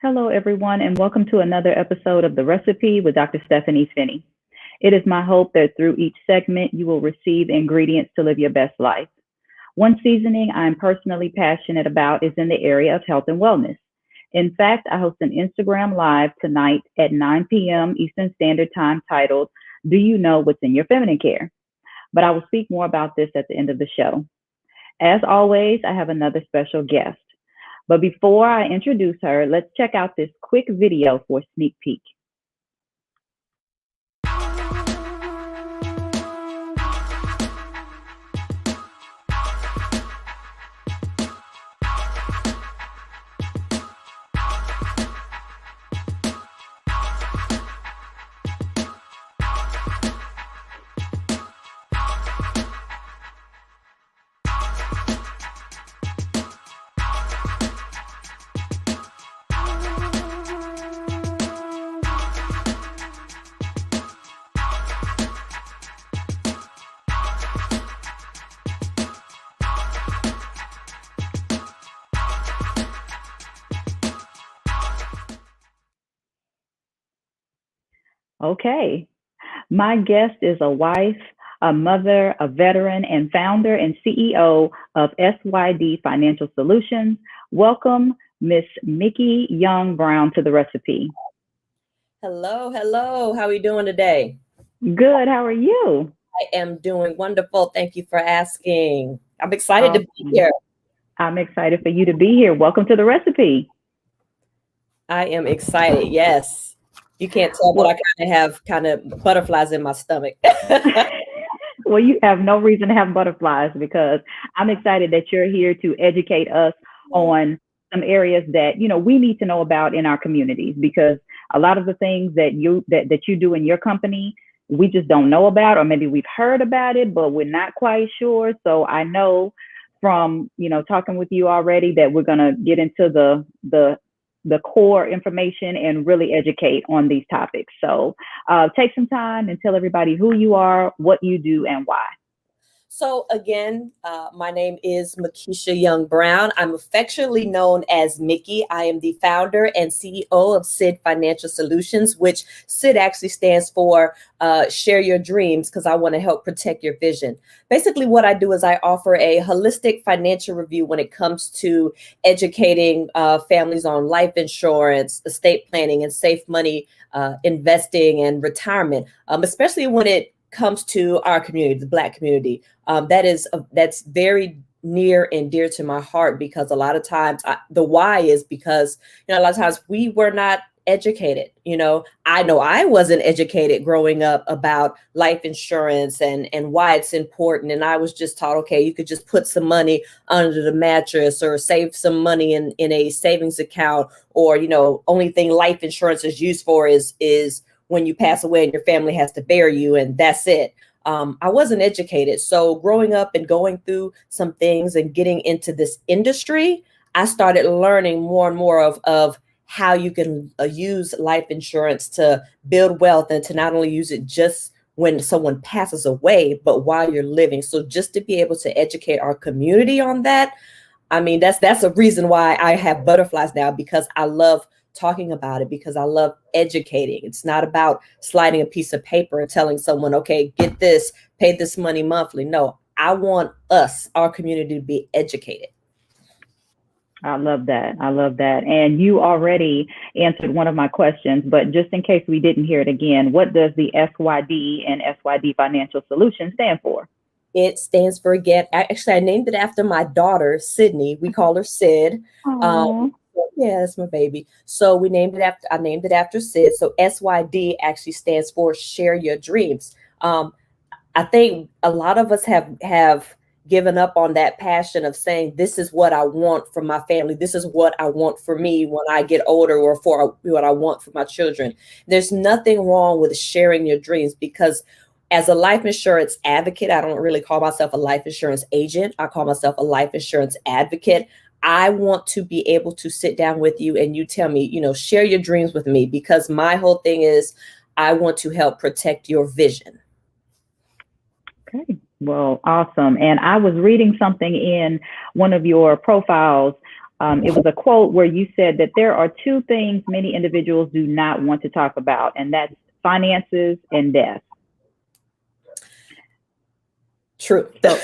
Hello, everyone, and welcome to another episode of The Recipe with Dr. Stepheny Finnie. It is my hope that through each segment, you will receive ingredients to live your best life. One seasoning I'm personally passionate about is in the area of health and wellness. In fact, I host an Instagram Live tonight at 9 p.m. Eastern Standard Time titled, Do You Know What's in Your Feminine Care? But I will speak more about this at the end of the show. As always, I have another special guest. But before I introduce her, let's check out this quick video for a sneak peek. Okay. My guest is a wife, a mother, a veteran, and founder and CEO of SYD Financial Solutions. Welcome, Miss Mickey Young Brown, to The Recipe. Hello. How are you doing today? Good. How are you? I am doing wonderful. Thank you for asking. I'm excited to be here. I'm excited for you to be here. Welcome to The Recipe. I am excited. Yes. You can't tell, but I have butterflies in my stomach. Well, you have no reason to have butterflies because I'm excited that you're here to educate us on some areas that, we need to know about in our communities, because a lot of the things that you do in your company, we just don't know about, or maybe we've heard about it, but we're not quite sure. So I know from, talking with you already that we're going to get into the core information and really educate on these topics. So take some time and tell everybody who you are, what you do, and why. So again, my name is Makisha Young Brown. I'm affectionately known as Mickey. I am the founder and CEO of Sid Financial Solutions, which Sid actually stands for Share Your Dreams, because I want to help protect your vision. Basically, what I do is I offer a holistic financial review when it comes to educating families on life insurance, estate planning, and safe money investing and retirement, especially when it comes to our community, the Black community. That's very near and dear to my heart, because a lot of times the why is because, a lot of times we were not educated. I know I wasn't educated growing up about life insurance and why it's important. And I was just taught, okay, you could just put some money under the mattress or save some money in a savings account, or, only thing life insurance is used for is when you pass away and your family has to bury you, and that's it. I wasn't educated. So growing up and going through some things and getting into this industry, I started learning more and more of how you can use life insurance to build wealth, and to not only use it just when someone passes away, but while you're living. So just to be able to educate our community on that, I mean, that's a reason why I have butterflies now, because I love talking about it, because I love educating. It's not about sliding a piece of paper and telling someone, okay, get this, pay this money monthly. No, I want our community, to be educated. I love that. And you already answered one of my questions, but just in case we didn't hear it again, what does the SYD and SYD Financial Solutions stand for? It stands for actually, I named it after my daughter, Sydney. We call her Sid. Yeah, that's my baby. So I named it after Sid. So SYD actually stands for Share Your Dreams. I think a lot of us have given up on that passion of saying, this is what I want for my family. This is what I want for me when I get older, or for what I want for my children. There's nothing wrong with sharing your dreams, because as a life insurance advocate, I don't really call myself a life insurance agent. I call myself a life insurance advocate. I want to be able to sit down with you and you tell me, share your dreams with me, because my whole thing is I want to help protect your vision. Okay. Well, awesome. And I was reading something in one of your profiles It was a quote where you said that there are two things many individuals do not want to talk about, and that's finances and death. True. So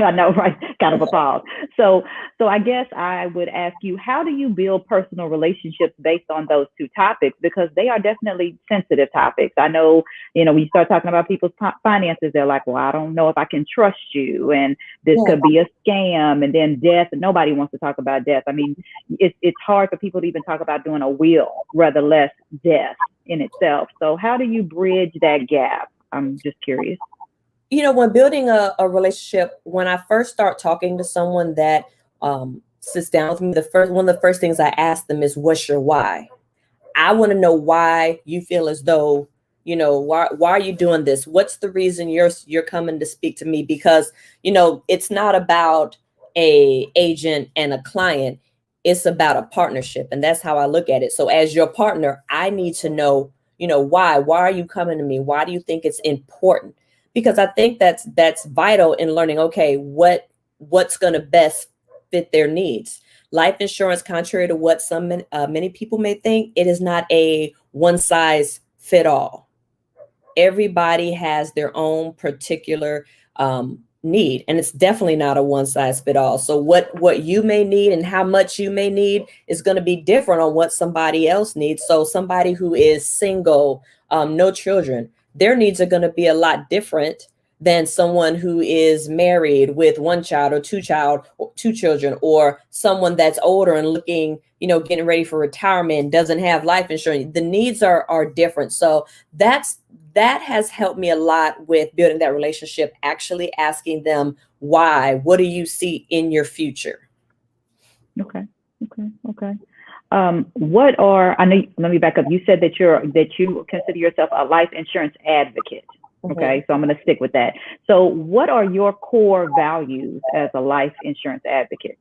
I know, right? Kind of a pause. So I guess I would ask you, how do you build personal relationships based on those two topics? Because they are definitely sensitive topics. I know, when you start talking about people's finances, they're like, well, I don't know if I can trust you, and this could be a scam. And then death, nobody wants to talk about death. I mean, it's hard for people to even talk about doing a will, rather less death in itself. So how do you bridge that gap? I'm just curious. When building a relationship, when I first start talking to someone that sits down with me, one of the first things I ask them is, what's your why? I want to know why you feel as though, why are you doing this? What's the reason you're coming to speak to me? Because, it's not about a agent and a client. It's about a partnership. And that's how I look at it. So as your partner, I need to know, why are you coming to me? Why do you think it's important? Because I think that's vital in learning, okay, what's going to best fit their needs. Life insurance, contrary to what many people may think, it is not a one size fit all. Everybody has their own particular need, and it's definitely not a one size fit all. So what you may need and how much you may need is going to be different on what somebody else needs. So somebody who is single, no children, their needs are going to be a lot different than someone who is married with one child or two children, or someone that's older and looking, getting ready for retirement and doesn't have life insurance. The needs are different. So that has helped me a lot with building that relationship, actually asking them why. What do you see in your future? Okay. Let me back up. You said that you consider yourself a life insurance advocate. Okay. So I'm going to stick with that. So what are your core values as a life insurance advocate?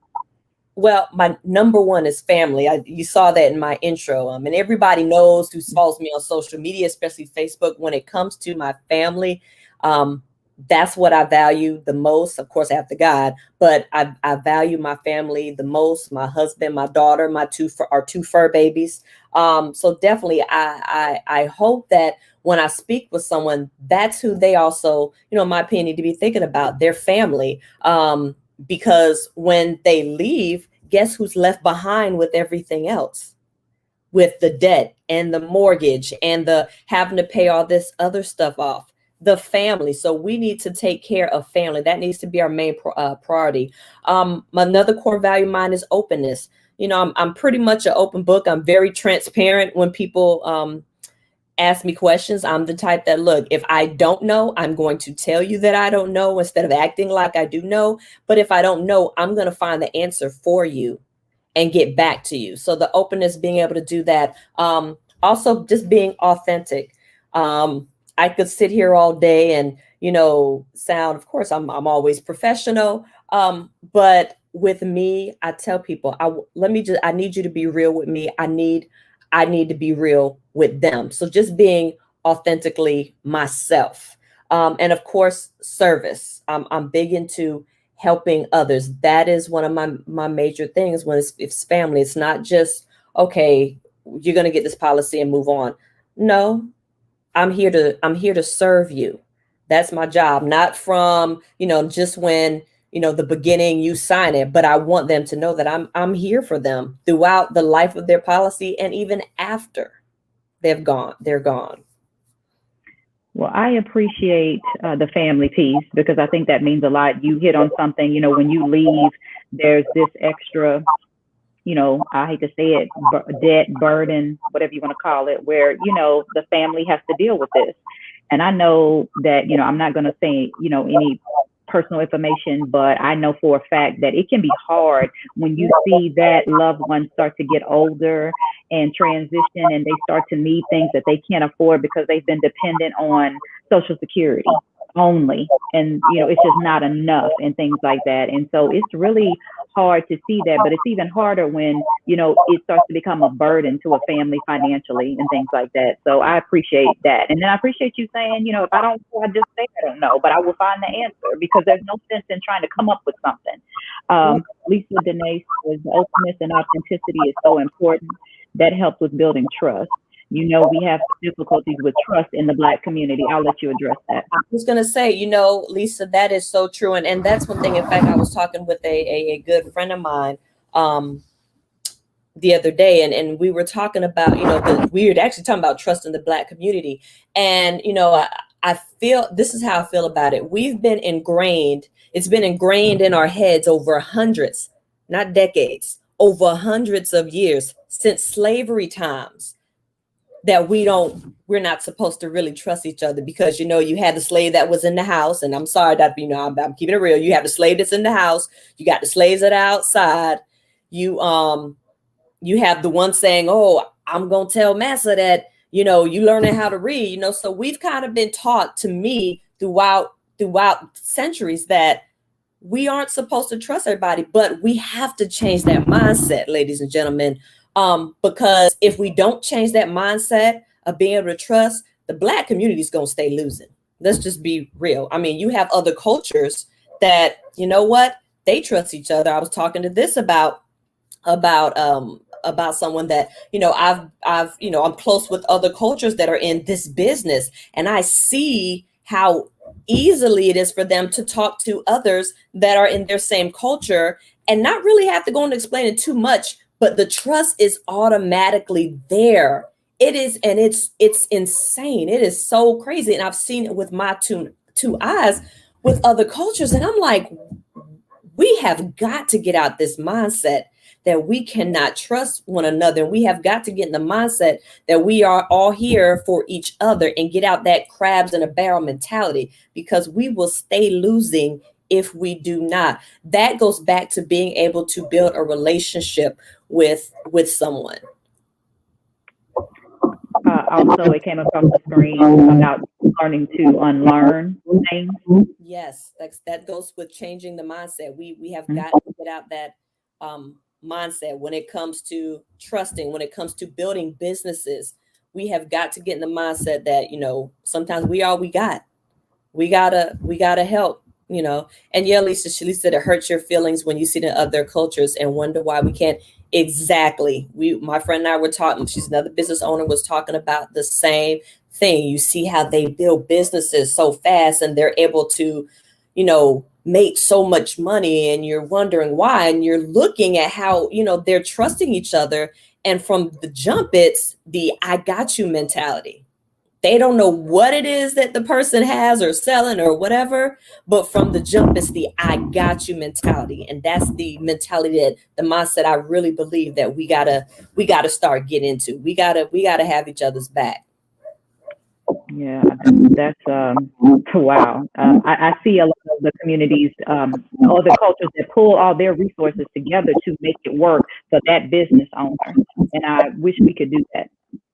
Well, my number one is family. You saw that in my intro. And everybody knows who follows me on social media, especially Facebook. When it comes to my family, that's what I value the most. Of course, after God, but I value my family the most. My husband, my daughter, our two fur babies. So definitely, I hope that when I speak with someone, that's who they also, in my opinion, need to be thinking about, their family. Because when they leave, guess who's left behind with everything else? With the debt and the mortgage and the having to pay all this other stuff off. The family. So we need to take care of family. That needs to be our main priority. Another core value of mine is openness. I'm pretty much an open book. I'm very transparent when people ask me questions. I'm the type that, look, if I don't know, I'm going to tell you that I don't know instead of acting like I do know. But if I don't know, I'm going to find the answer for you and get back to you. So the openness, being able to do that. Also just being authentic. I could sit here all day and, sound, of course, I'm always professional. But with me, I tell people, I need you to be real with me. I need to be real with them. So just being authentically myself. And of course, service. I'm big into helping others. That is one of my major things when it's family. It's not just, okay, you're going to get this policy and move on. No, I'm here to serve you. That's my job. Not from, just when, the beginning you sign it, but I want them to know that I'm here for them throughout the life of their policy and even after they're gone. Well, I appreciate the family piece, because I think that means a lot. You hit on something, when you leave, there's this extra, I hate to say it, debt, burden, whatever you want to call it, where, the family has to deal with this. And I know that, I'm not going to say, any personal information, but I know for a fact that it can be hard when you see that loved ones start to get older and transition, and they start to need things that they can't afford because they've been dependent on Social Security. only, and it's just not enough and things like that. And so it's really hard to see that, but it's even harder when it starts to become a burden to a family financially and things like that. So I appreciate that. And then I appreciate you saying, if I don't know, I just say I don't know, but I will find the answer, because there's no sense in trying to come up with something. Lisa Dene says openness and authenticity is so important. That helps with building trust. We have difficulties with trust in the Black community. I'll let you address that. I was going to say, Lisa, that is so true. And that's one thing. In fact, I was talking with a good friend of mine the other day, and we were talking about, we were actually talking about trust in the Black community. And, I feel, this is how I feel about it. It's been ingrained in our heads over hundreds, not decades, over hundreds of years, since slavery times, that we're not supposed to really trust each other, because, you had the slave that was in the house. And I'm sorry that, I'm keeping it real. You have the slave that's in the house. You got the slaves that are outside. You have the one saying, oh, I'm going to tell massa that, you learning how to read, so we've kind of been taught, to me, throughout centuries, that we aren't supposed to trust everybody. But we have to change that mindset, ladies and gentlemen. Because if we don't change that mindset of being able to trust, the Black community is going to stay losing. Let's just be real. I mean, you have other cultures that, they trust each other. I was talking to this about someone that, I'm close with other cultures that are in this business, and I see how easily it is for them to talk to others that are in their same culture and not really have to go and explain it too much. But the trust is automatically there. It is, and it's insane. It is so crazy. And I've seen it with my two eyes with other cultures. And I'm like, we have got to get out this mindset that we cannot trust one another. We have got to get in the mindset that we are all here for each other, and get out that crabs in a barrel mentality, because we will stay losing if we do not. That goes back to being able to build a relationship with someone. Also, it came across the screen about learning to unlearn things. Yes, that goes with changing the mindset. We have got to get out that mindset when it comes to trusting, when it comes to building businesses. We have got to get in the mindset that, sometimes we all we got. We gotta help. And yeah, Lisa said it hurts your feelings when you see the other cultures and wonder why we can't. Exactly. My friend and I were talking, she's another business owner, was talking about the same thing. You see how they build businesses so fast, and they're able to, make so much money, and you're wondering why, and you're looking at how, they're trusting each other. And from the jump, it's the I got you mentality. They don't know what it is that the person has or selling or whatever, but from the jump, it's the I got you mentality. And that's the mentality, that the mindset I really believe that we gotta start getting into. We gotta have each other's back. Yeah, that's wow. I see a lot of the communities, other cultures that pull all their resources together to make it work for that business owner. And I wish we could do that.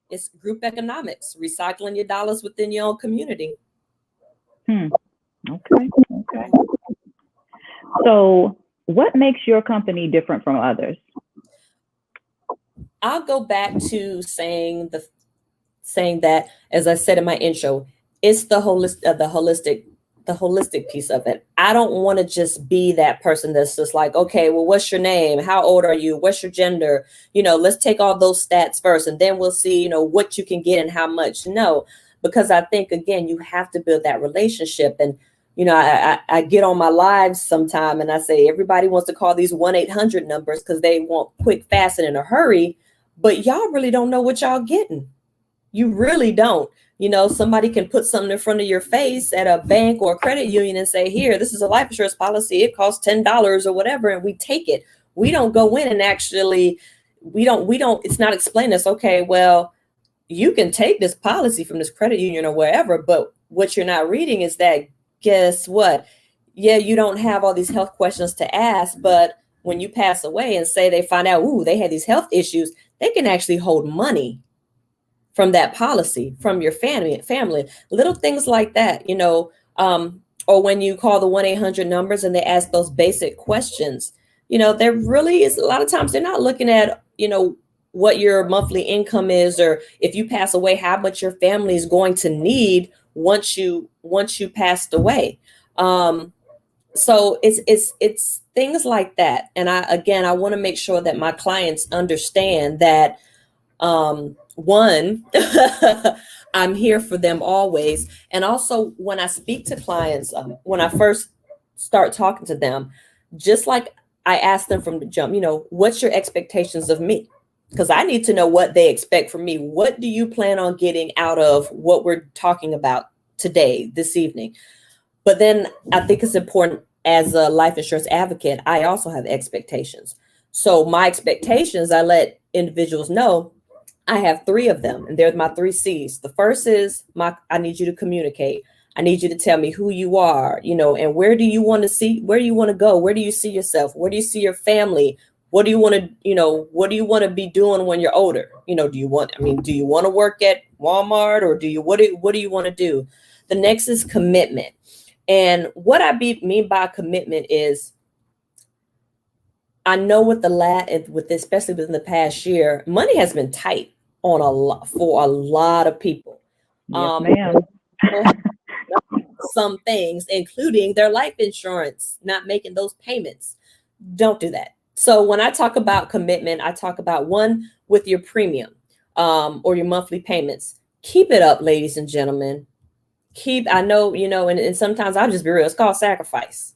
It's group economics, recycling your dollars within your own community. Okay. So what makes your company different from others? I'll go back to saying that, as I said in my intro, it's the holistic piece of it. I don't want to just be that person that's just like, okay, well, what's your name? How old are you? What's your gender? Let's take all those stats first, and then we'll see, what you can get and how much. No, because I think, again, you have to build that relationship. And, I get on my lives sometime and I say, everybody wants to call these 1-800 numbers because they want quick, fast, and in a hurry, but y'all really don't know what y'all getting. You really don't. Somebody can put something in front of your face at a bank or a credit union and say, here, this is a life insurance policy. It costs $10 or whatever. And we take it. We don't go in and actually, it's not explained us. Okay, well, you can take this policy from this credit union or wherever, but what you're not reading is that, guess what? Yeah, you don't have all these health questions to ask, but when you pass away and say they find out, they had these health issues, they can actually hold money from that policy, from your family, little things like that. Or when you call the 1-800 numbers and they ask those basic questions, there really is a lot of times they're not looking at, what your monthly income is, or if you pass away, how much your family is going to need once you passed away. So it's things like that. And I want to make sure that my clients understand that, one, I'm here for them always. And also when I speak to clients, when I first start talking to them, just like I ask them from the jump, what's your expectations of me? Because I need to know what they expect from me. What do you plan on getting out of what we're talking about today, this evening? But then I think it's important, as a life insurance advocate, I also have expectations. So my expectations, I let individuals know I have 3 of them, and they're my 3 C's. The first is I need you to communicate. I need you to tell me who you are, and where do you want to go? Where do you see yourself? Where do you see your family? What do you want to be doing when you're older? Do you want to work at Walmart, or what do you want to do? The next is commitment. And what I mean by commitment is, I know especially within the past year, money has been tight for a lot of people. Yes, ma'am. Some things, including their life insurance, not making those payments. Don't do that. So when I talk about commitment, I talk about, one, with your premium, or your monthly payments. Keep it up, ladies and gentlemen. I know, and sometimes I'll just be real. It's called sacrifice.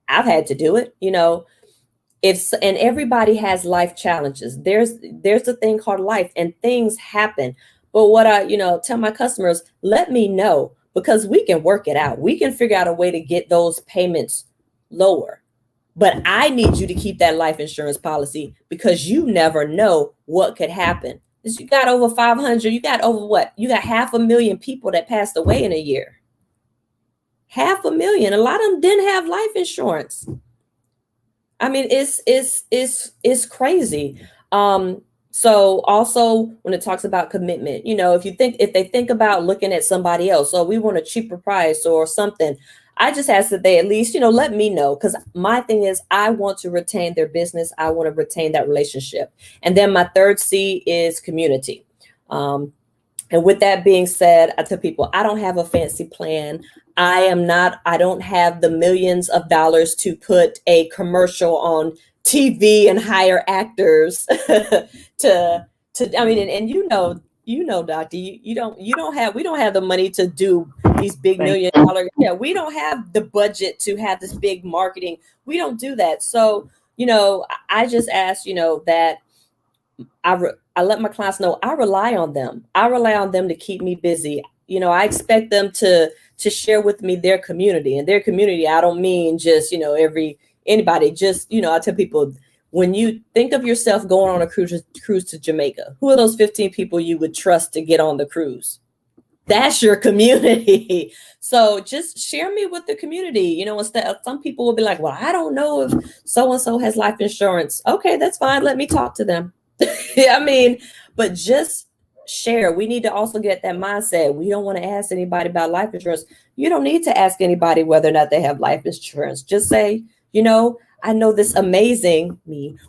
I've had to do it, and everybody has life challenges. There's a thing called life, and things happen. But what I, tell my customers, let me know, because we can work it out. We can figure out a way to get those payments lower. But I need you to keep that life insurance policy, because you never know what could happen. You got over 500, you got over what? You got 500,000 people that passed away in a year. 500,000. A lot of them didn't have life insurance. I mean, it's crazy. So also when it talks about commitment, if they think about looking at somebody else, we want a cheaper price or something, I just ask that they at least, let me know, because my thing is, I want to retain their business. I want to retain that relationship. And then my 3rd C is community. And with that being said, I tell people, I don't have a fancy plan. I don't have the millions of dollars to put a commercial on TV and hire actors Doctor, we don't have the money to do these big $1 million. Yeah, we don't have the budget to have this big marketing. We don't do that. So, I just ask, that I let my clients know I rely on them. I rely on them to keep me busy. I expect them to share with me their community, and their community, I don't mean just, anybody, just, I tell people, when you think of yourself going on a cruise to Jamaica, who are those 15 people you would trust to get on the cruise? That's your community. So just share me with the community. Instead, some people will be like, well, I don't know if so-and-so has life insurance. Okay, that's fine. Let me talk to them. But just share. We need to also get that mindset. We don't want to ask anybody about life insurance. You don't need to ask anybody whether or not they have life insurance. Just say, I know this amazing,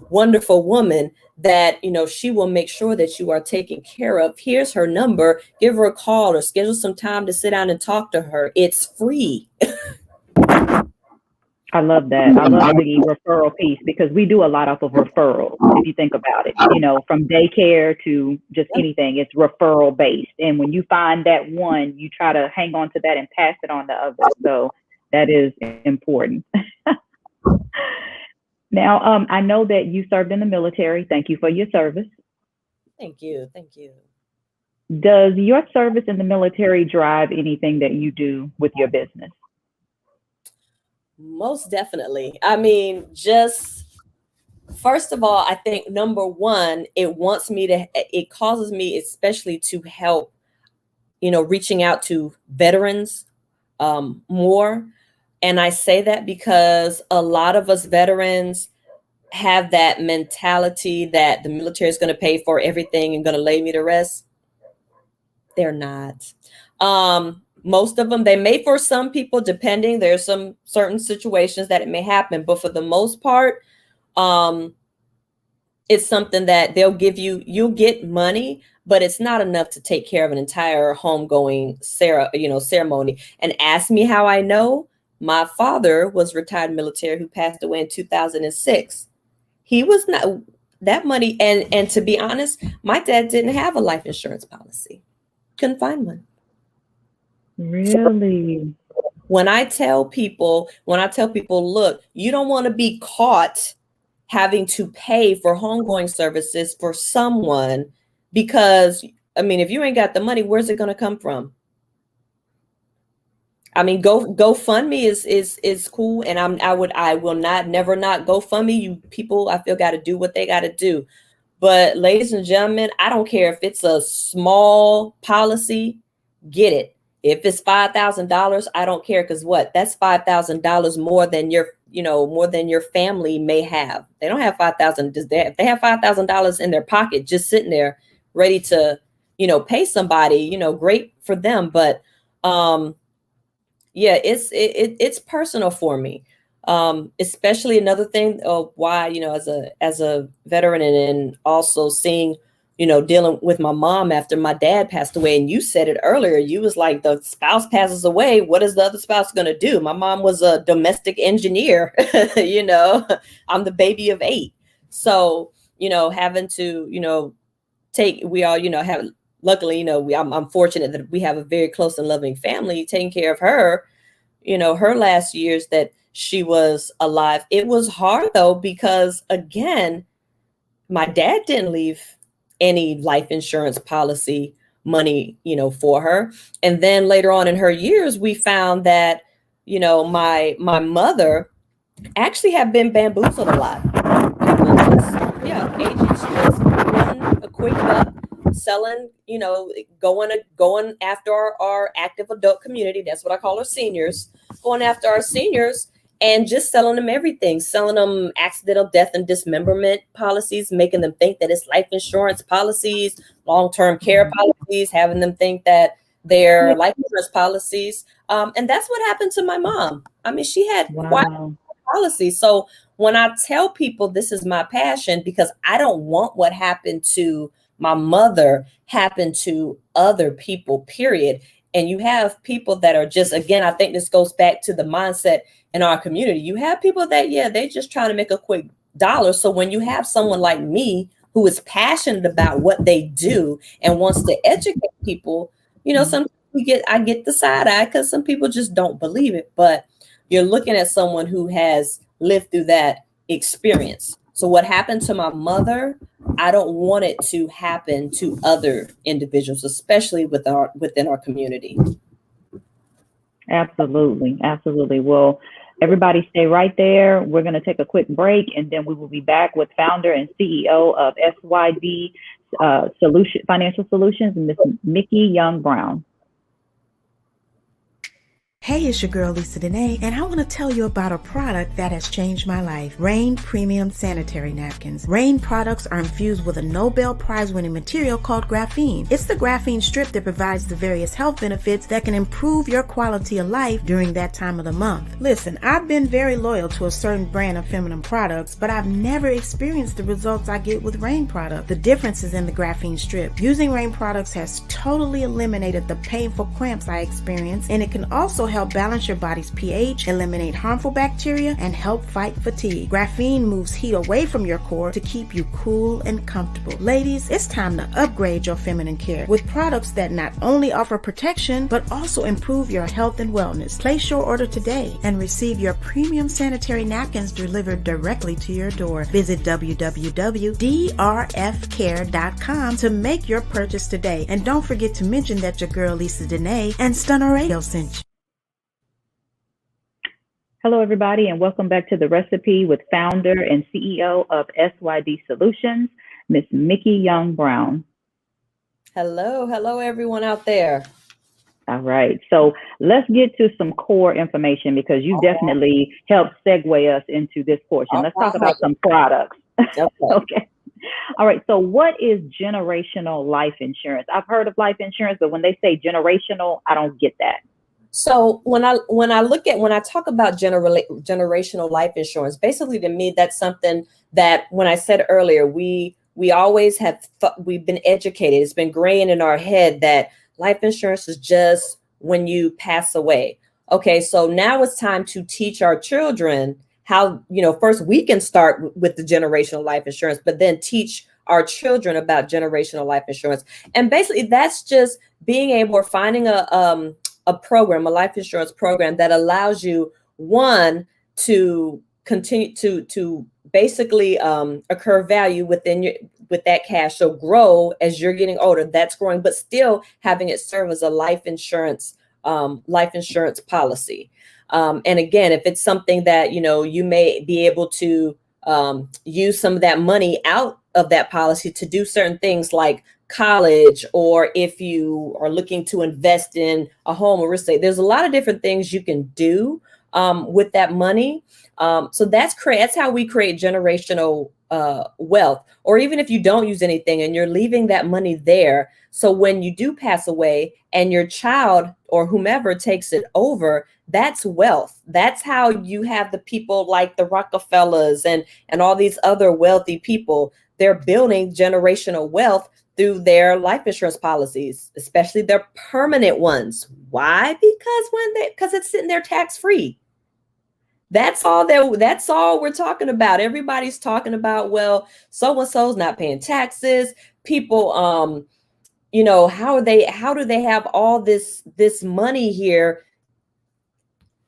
wonderful woman that, she will make sure that you are taken care of. Here's her number. Give her a call or schedule some time to sit down and talk to her. It's free. I love that. I love the referral piece, because we do a lot off of referrals. If you think about it, from daycare to just anything, it's referral based. And when you find that one, you try to hang on to that and pass it on to others. So that is important. Now, I know that you served in the military. Thank you for your service. Thank you. Thank you. Does your service in the military drive anything that you do with your business? Most definitely. Just first of all, I think number one, it causes me especially to help, reaching out to veterans more. And I say that because a lot of us veterans have that mentality that the military is going to pay for everything and going to lay me to rest. They're not. Most of them, they may, for some people, depending, there's some certain situations that it may happen, but for the most part, it's something that they'll give you, you'll get money, but it's not enough to take care of an entire homegoing ceremony. And ask me how I know. My father was retired military who passed away in 2006. He was not that money. And to be honest, my dad didn't have a life insurance policy. Couldn't find one. Really? When I tell people, look, you don't want to be caught having to pay for homegoing services for someone, because I mean, if you ain't got the money, where's it going to come from? I mean, GoFundMe is cool, and I will never not GoFundMe. You people, I feel, got to do what they got to do. But ladies and gentlemen, I don't care if it's a small policy, get it. If it's $5,000, I don't care, because that's $5,000 more than your family may have. They don't have $5,000. If they have $5,000 in their pocket, just sitting there, ready to, pay somebody, great for them. But yeah, it's personal for me. Especially another thing of why, as a veteran, and also seeing, dealing with my mom after my dad passed away. And you said it earlier, you was like, the spouse passes away, what is the other spouse going to do? My mom was a domestic engineer. I'm the baby of 8. So, having to, we all, have, luckily, I'm fortunate that we have a very close and loving family taking care of her, her last years that she was alive. It was hard though, because again, my dad didn't leave any life insurance policy money, for her. And then later on in her years, we found that, my mother actually had been bamboozled a lot. Agents just wanting a quick buck, selling, going after our active adult community. That's what I call our seniors. Going after our seniors and just selling them everything, selling them accidental death and dismemberment policies, making them think that it's life insurance policies, long-term care policies, having them think that they're life insurance policies. And that's what happened to my mom. I mean, she had quite a policy. So when I tell people this is my passion, because I don't want what happened to my mother happen to other people, period. And you have people that are just, again, I think this goes back to the mindset in our community. You have people that, they just trying to make a quick dollar. So when you have someone like me who is passionate about what they do and wants to educate people, sometimes I get the side eye because some people just don't believe it. But you're looking at someone who has lived through that experience. So what happened to my mother, I don't want it to happen to other individuals, especially within our community. Absolutely. Absolutely. Well, everybody stay right there. We're going to take a quick break, and then we will be back with founder and CEO of SYD Financial Solutions, Ms. Mickey Young Brown. Hey, it's your girl Lisa Dene, and I want to tell you about a product that has changed my life. Rain Premium Sanitary Napkins. Rain products are infused with a Nobel Prize-winning material called graphene. It's the graphene strip that provides the various health benefits that can improve your quality of life during that time of the month. Listen, I've been very loyal to a certain brand of feminine products, but I've never experienced the results I get with Rain products. The difference is in the graphene strip. Using Rain products has totally eliminated the painful cramps I experience, and it can also help balance your body's pH, eliminate harmful bacteria, and help fight fatigue. Graphene moves heat away from your core to keep you cool and comfortable. Ladies, it's time to upgrade your feminine care with products that not only offer protection, but also improve your health and wellness. Place your order today and receive your premium sanitary napkins delivered directly to your door. Visit www.drfcare.com to make your purchase today. And don't forget to mention that your girl Lisa Dene and Stunner Radio sent you. Hello, everybody, and welcome back to The Recipe with founder and CEO of SYD Solutions, Ms. Mickey Young Brown. Hello, everyone out there. All right, so let's get to some core information, because you definitely helped segue us into this portion. Let's talk about some products. Okay. All right, so what is generational life insurance? I've heard of life insurance, but when they say generational, I don't get that. So when I talk about generational life insurance, basically to me, that's something that when I said earlier, we always have we've been educated. It's been ingrained in our head that life insurance is just when you pass away. Okay, so now it's time to teach our children how, first we can start with the generational life insurance, but then teach our children about generational life insurance. And basically that's just being able or finding a program, a life insurance program that allows you, one, to continue to basically accrue value with that cash. So grow as you're getting older, that's growing, but still having it serve as a life insurance policy. And again, if it's something that, you may be able to use some of that money out of that policy to do certain things like college, or if you are looking to invest in a home or real estate, there's a lot of different things you can do with that money. So that's how we create generational wealth. Or even if you don't use anything and you're leaving that money there, so when you do pass away and your child or whomever takes it over, that's wealth. That's how you have the people like the Rockefellers and all these other wealthy people. They're building generational wealth through their life insurance policies, especially their permanent ones. Why? Because it's sitting there tax free. That's all we're talking about. Everybody's talking about, well, so-and-so's not paying taxes. People, how do they have all this money here?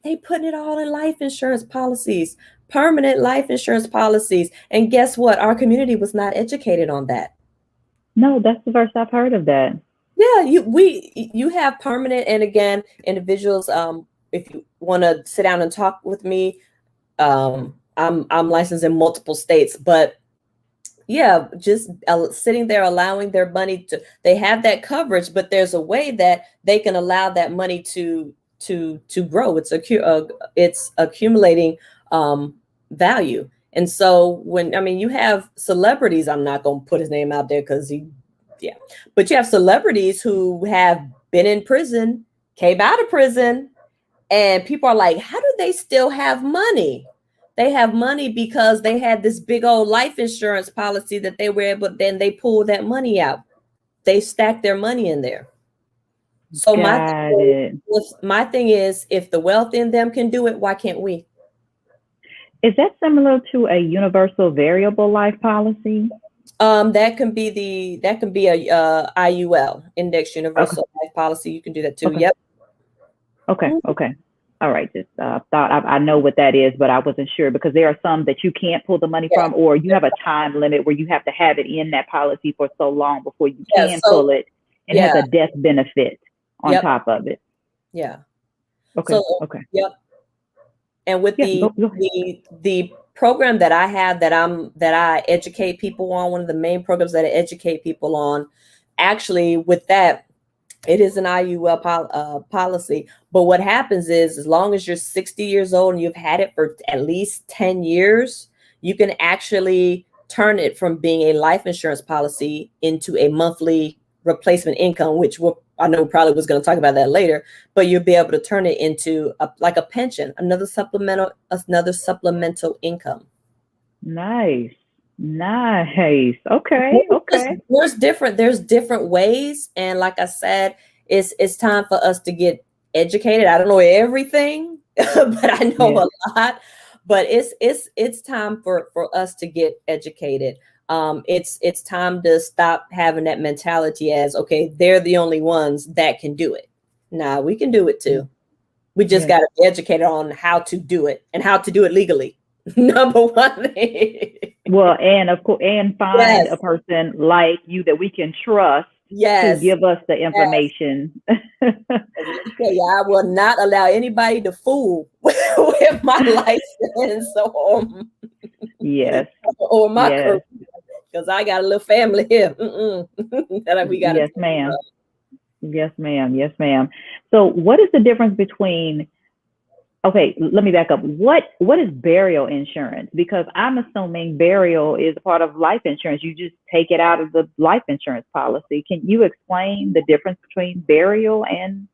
They putting it all in life insurance policies, permanent life insurance policies. And guess what? Our community was not educated on that. No, that's the first I've heard of that. Yeah, you have permanent, and again, individuals. If you want to sit down and talk with me, I'm licensed in multiple states, but yeah, just sitting there allowing their money they have that coverage, but there's a way that they can allow that money to grow. It's accumulating value. And so you have celebrities, I'm not going to put his name out there but you have celebrities who have been in prison, came out of prison, and people are like, how do they still have money? They have money because they had this big old life insurance policy that they were able, then they pulled that money out. They stacked their money in there. So my thing is, if the wealth in them can do it, why can't we? Is that similar to a universal variable life policy? That can be a IUL, index universal life policy. You can do that too. Okay. Yep. Okay. Okay. All right. Just thought I know what that is, but I wasn't sure because there are some that you can't pull the money from, or you have a time limit where you have to have it in that policy for so long before you can pull it, and has a death benefit on top of it. Yeah. Okay. Okay. Yep. And with the program that I have that I educate people on, one of the main programs that I educate people on, actually with that, it is an IUL policy. But what happens is, as long as you're 60 years old and you've had it for at least 10 years, you can actually turn it from being a life insurance policy into a monthly replacement income, which I know probably was going to talk about that later, but you'll be able to turn it into like a pension, another supplemental income. Nice. Okay. There's different ways. And like I said, it's time for us to get educated. I don't know everything, but I know a lot. But it's time for us to get educated. It's time to stop having that mentality as, okay, they're the only ones that can do it. Nah, we can do it too. We just got to be educated on how to do it and how to do it legally. Number one. Well, and of course, and find a person like you that we can trust to give us the information. I will not allow anybody to fool with my license yes, or my career, because I got a little family here. That we got. Yes, ma'am. Yes, ma'am. Yes, ma'am. So, what is the difference between? Okay, let me back up. What is burial insurance? Because I'm assuming burial is a part of life insurance. You just take it out of the life insurance policy. Can you explain the difference between burial and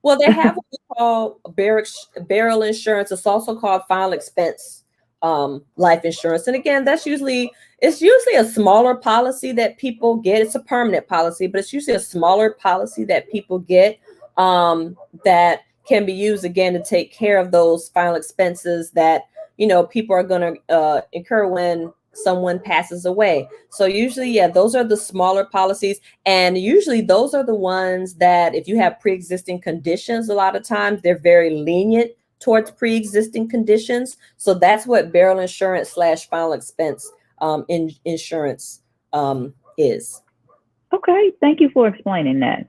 Well, they have what we call barrel insurance. It's also called final expense life insurance. And again, it's usually a smaller policy that people get. It's a permanent policy, but it's usually a smaller policy that people get that can be used again to take care of those final expenses that, people are going to incur when someone passes away. So usually, yeah, those are the smaller policies. And usually those are the ones that if you have pre-existing conditions, a lot of times they're very lenient towards pre-existing conditions. So that's what barrel insurance / final expense insurance is. Okay. Thank you for explaining that.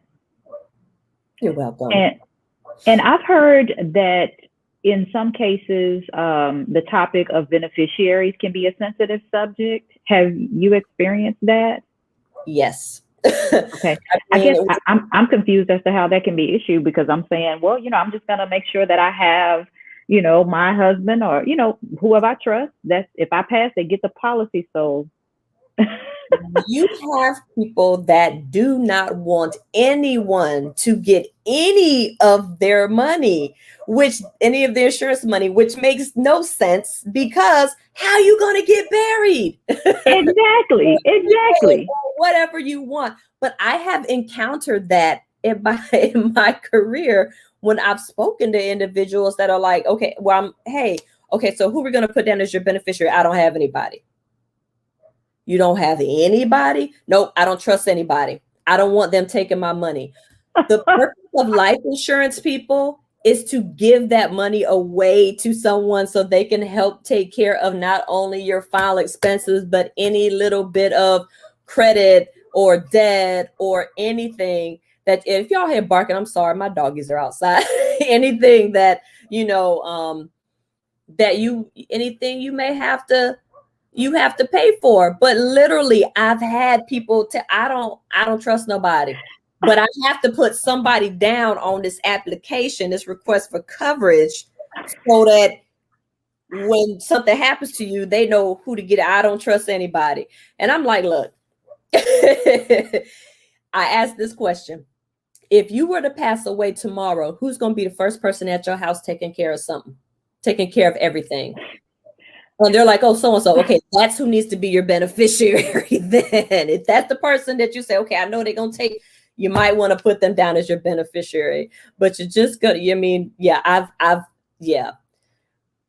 You're welcome. And I've heard that in some cases, the topic of beneficiaries can be a sensitive subject. Have you experienced that? Yes. Okay. I guess I'm confused as to how that can be issued, because I'm saying, well, I'm just going to make sure that I have, my husband or, whoever I trust, that if I pass, they get the policy. So you have people that do not want anyone to get any of their money, any of their insurance money, which makes no sense, because how you going to get buried? Exactly. Whatever you want. But I have encountered that in my career when I've spoken to individuals that are like, okay, so who we're going to put down as your beneficiary? I don't have anybody. You don't have anybody? Nope, I don't trust anybody. I don't want them taking my money. The purpose of life insurance, people, is to give that money away to someone so they can help take care of not only your final expenses, but any little bit of credit or debt or anything that, if y'all hear barking, I'm sorry, my doggies are outside. Anything that, anything you may have to, pay for. But literally, I've had people I don't trust nobody, but I have to put somebody down on this application, this request for coverage, so that when something happens to you, they know who to get. I don't trust anybody. And I'm like, look, I asked this question. If you were to pass away tomorrow, who's going to be the first person at your house taking care of something, taking care of everything? And they're like, oh, so-and-so. Okay, that's who needs to be your beneficiary then. If that's the person that you say, okay, I know they're going to take, you might want to put them down as your beneficiary. But you're just going to,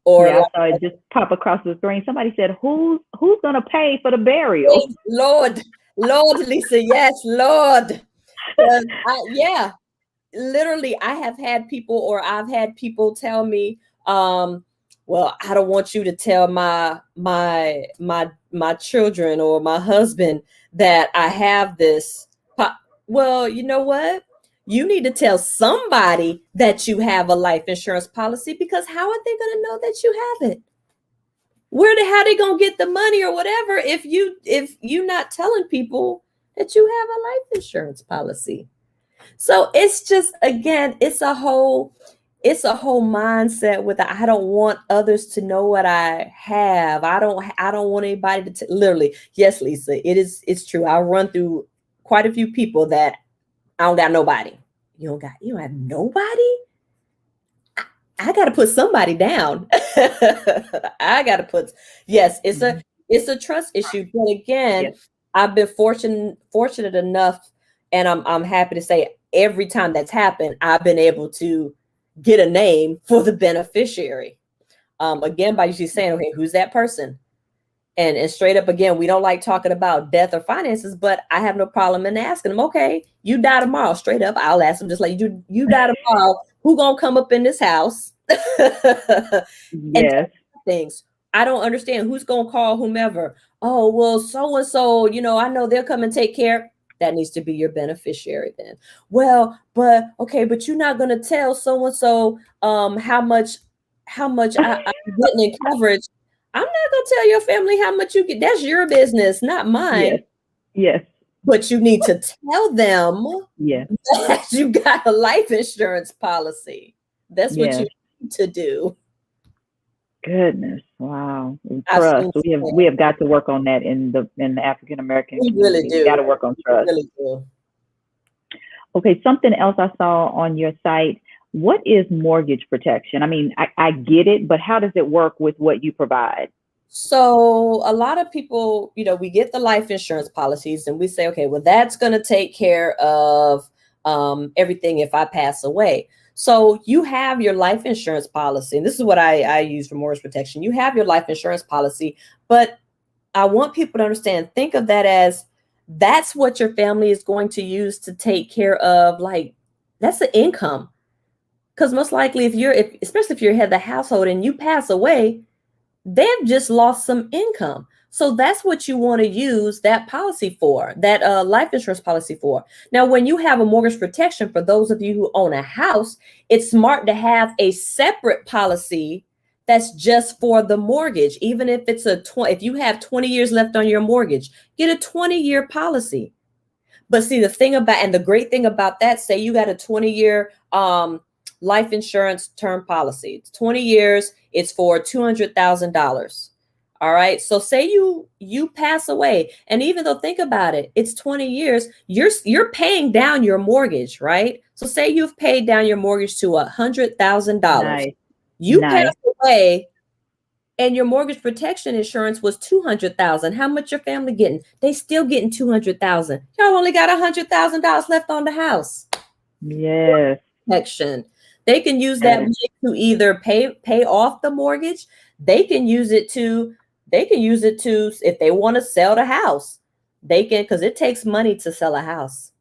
Or I saw it just pop across the screen. Somebody said, who's going to pay for the burial? Lord, Lisa, yes, Lord. Literally, I've had people tell me, well, I don't want you to tell my children or my husband that I have this. Well, you know what? You need to tell somebody that you have a life insurance policy, because how are they going to know that you have it? How they going to get the money or whatever if you're not telling people that you have a life insurance policy? So it's just, again, it's a whole mindset with I don't want others to know what I have. I don't want anybody to literally. Yes, Lisa, it's true. I run through quite a few people that I don't got nobody. You don't have nobody? I got to put somebody down. Yes, it's a trust issue. But again, yes. I've been fortunate enough, and I'm happy to say every time that's happened, I've been able to get a name for the beneficiary. Again, by usually saying, okay, who's that person? And straight up, again, we don't like talking about death or finances, but I have no problem in asking them, okay, you die tomorrow. Straight up, I'll ask them, just like you die tomorrow, who gonna come up in this house? Yes. Things. I don't understand who's gonna call whomever. Oh, well, so-and-so, I know they'll come and take care. That needs to be your beneficiary then. Well, but you're not going to tell so-and-so how much I'm getting in coverage. I'm not going to tell your family how much you get. That's your business, not mine. Yes. But you need to tell them that you got a life insurance policy. That's what you need to do. Goodness. Wow. Trust. We have got to work on that in the African American community. Really do. We got to work on trust. We really do. Okay, something else I saw on your site What is mortgage protection? I mean, I get it, but how does it work with what you provide? So a lot of people, we get the life insurance policies and we say, okay, well, that's going to take care of everything if I pass away. So you have your life insurance policy, and this is what I use for mortgage protection. You have your life insurance policy, but I want people to understand, think of that as that's what your family is going to use to take care of, like, that's the income. Because most likely especially if you're head of the household and you pass away, they've just lost some income. So that's what you want to use that policy for, that life insurance policy for. Now, when you have a mortgage protection, for those of you who own a house, it's smart to have a separate policy that's just for the mortgage. Even if it's if you have 20 years left on your mortgage, get a 20-year policy. But see, the great thing about that, say you got a 20-year life insurance term policy. It's 20 years. It's for $200,000. All right. So say you pass away, and even though, think about it, it's 20 years, you're paying down your mortgage, right? So say you've paid down your mortgage to $100,000. Nice. You passed away, and your mortgage protection insurance was $200,000. How much your family getting? They still getting $200,000. Y'all only got $100,000 left on the house. Yes. Protection. They can use that money to either pay off the mortgage. They can use it to, if they want to sell the house, they can, because it takes money to sell a house.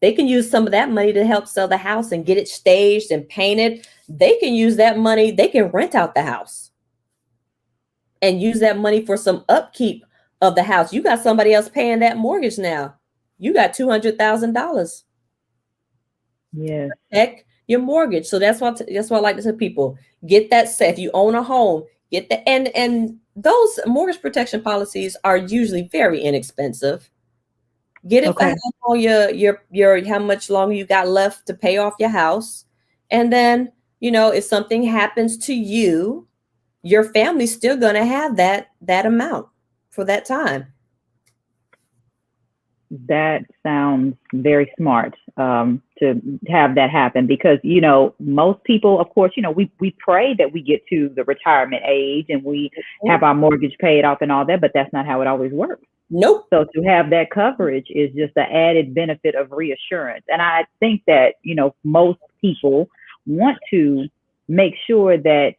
They can use some of that money to help sell the house and get it staged and painted. They can use that money. They can rent out the house and use that money for some upkeep of the house. You got somebody else paying that mortgage now. You got $200,000. Yes. Protect your mortgage. So that's why I like to tell people, get that set. If you own a home, get the and those mortgage protection policies are usually very inexpensive. Get it for your how much longer you got left to pay off your house. And then, if something happens to you, your family's still gonna have that amount for that time. That sounds very smart to have that happen, because, most people, of course, we pray that we get to the retirement age and we have our mortgage paid off and all that, but that's not how it always works. Nope. So to have that coverage is just the added benefit of reassurance. And I think that, most people want to make sure that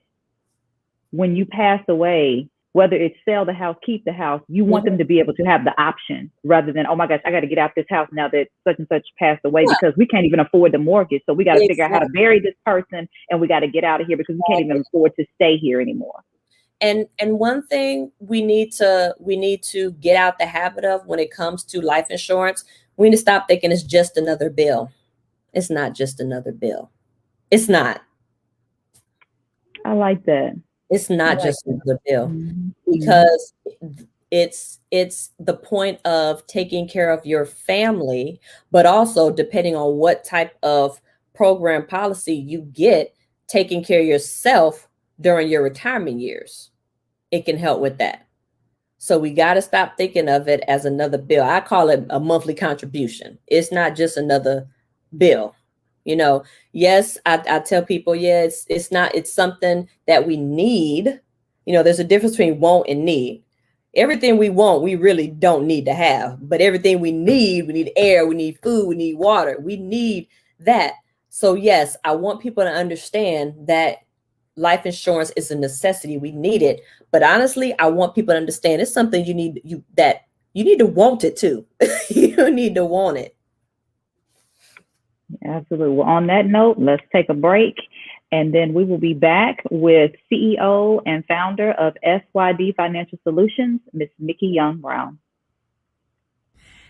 when you pass away, whether it's sell the house, keep the house, you want them to be able to have the option, rather than, oh my gosh, I got to get out this house now that such and such passed away, because we can't even afford the mortgage. So we got to figure out how to bury this person, and we got to get out of here because we can't even afford to stay here anymore. And one thing we need to get out the habit of when it comes to life insurance, we need to stop thinking it's just another bill. It's not just another bill. It's not. I like that. It's not just another bill, because it's the point of taking care of your family, but also, depending on what type of program policy you get, taking care of yourself during your retirement years. It can help with that. So we got to stop thinking of it as another bill. I call it a monthly contribution. It's not just another bill. Yes, I tell people, it's something that we need. There's a difference between want and need. Everything we want, we really don't need to have, but everything we need air, we need food, we need water, we need that. So yes, I want people to understand that life insurance is a necessity. We need it. But honestly, I want people to understand it's something you need to want it too. You need to want it. Absolutely. Well, on that note, let's take a break, and then we will be back with CEO and founder of SYD Financial Solutions, Miss Mickey Young Brown.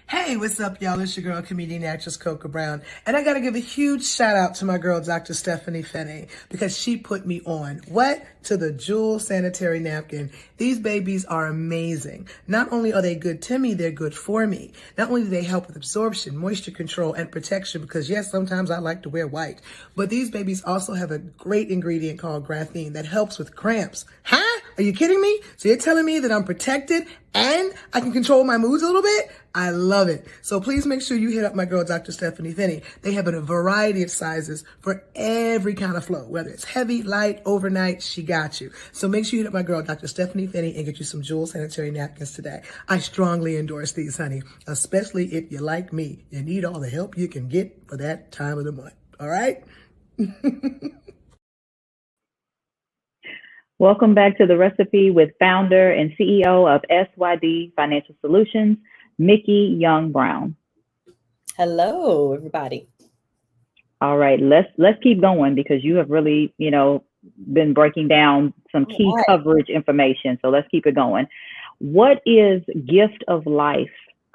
Hey, what's up, y'all? It's your girl, comedian actress Coca Brown. And I got to give a huge shout out to my girl, Dr. Stepheny Finnie, because she put me on. What? To the Jewel sanitary napkin. These babies are amazing. Not only are they good to me, they're good for me. Not only do they help with absorption, moisture control, and protection, because yes, sometimes I like to wear white, but these babies also have a great ingredient called graphene that helps with cramps. Huh? Are you kidding me? So you're telling me that I'm protected and I can control my moods a little bit? I love it. So please make sure you hit up my girl, Dr. Stepheny Finnie. They have a variety of sizes for every kind of flow, whether it's heavy, light, overnight, she got you. So make sure you hit up my girl, Dr. Stepheny Finnie, and get you some Jewel sanitary napkins today. I strongly endorse these, honey, especially if you're like me. You need all the help you can get for that time of the month. All right? Welcome back to The Recipe with founder and CEO of SYD Financial Solutions, Mickey Young Brown. Hello, everybody. All right, let's keep going because you have really, been breaking down some key coverage information. So let's keep it going. What is gift of life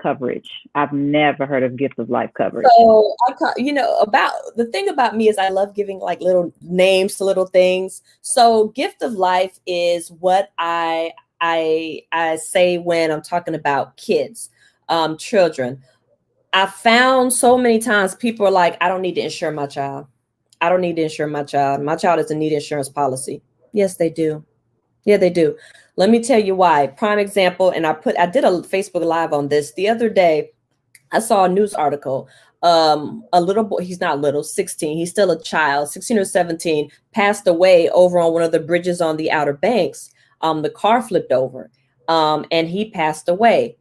coverage? I've never heard of gift of life coverage. So, about the thing about me is I love giving like little names to little things. So gift of life is what I say when I'm talking about kids, children. I found so many times people are like, I don't need to insure my child. I don't need to insure my child. My child doesn't need insurance policy. Yes, they do. Yeah, they do. Let me tell you why. Prime example, and I did a Facebook Live on this the other day. I saw a news article. A little boy, he's not little, 16. He's still a child, 16 or 17, passed away over on one of the bridges on the Outer Banks. The car flipped over, and he passed away.